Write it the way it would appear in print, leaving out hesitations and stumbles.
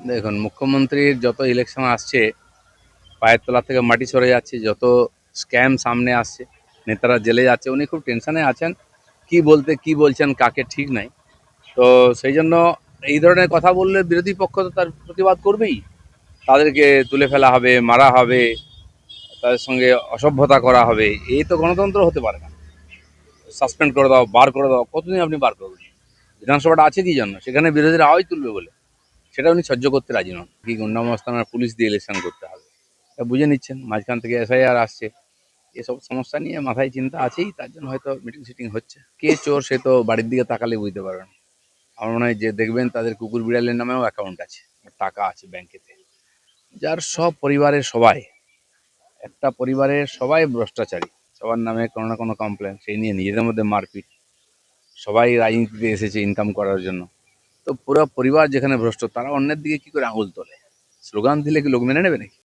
দেখুন, মুখ্যমন্ত্রীর যত ইলেকশন আসছে পায়ের তলা থেকে মাটি সরে যাচ্ছে, যত স্ক্যাম সামনে আসছে, নেতারা জেলে যাচ্ছে, উনি খুব টেনশনে আছেন। কি বলতে কি বলছেন কাকে ঠিক নাই। তো সেই জন্য এই ধরনের কথা বললে বিরোধী পক্ষ তো তার প্রতিবাদ করবেই। তাদেরকে তুলে ফেলা হবে, মারা হবে, তাদের সঙ্গে অসভ্যতা করা হবে। এই তো গণতন্ত্র হতে পারে না। সাসপেন্ড করে দাও, বার করে দাও, কতদিন আপনি বার করবেন? বিধানসভাটা আছে কি জন্য? সেখানে বিরোধীরা আওয়াজ তুলবে বলে। সেটা উনি সহ্য করতে রাজি নন। কি গুন্ডামস্তান আর পুলিশ দিয়ে ইলেকশন করতে হবে, এটা বুঝে নিচ্ছেন। মাঝখান থেকে এসআইআর আসছে, এসব সমস্যা নিয়ে মাথায় চিন্তা আছেই, তার জন্য হয়তো মিটিং সিটিং হচ্ছে। কে চোর সে তো বাড়ির দিকে তাকালে বুঝতে পারবেন। আমার মনে হয় যে দেখবেন তাদের কুকুর বিড়ালের নামেও অ্যাকাউন্ট আছে, টাকা আছে ব্যাংকেতে। যার সব পরিবারের সবাই, একটা পরিবারের সবাই ভ্রষ্টাচারী, সবার নামে কোনো না কোনো কমপ্লেন, সেই নিয়ে নিজেদের মধ্যে মারপিট। সবাই রাজনীতিতে এসেছে ইনকাম করার জন্য। তো পুরো পরিবার যেখানে ভ্রষ্ট, তারা অন্যের দিকে কি করে আঙুল তোলে? স্লোগান দিলে কি লোক মেনে নেবে নাকি?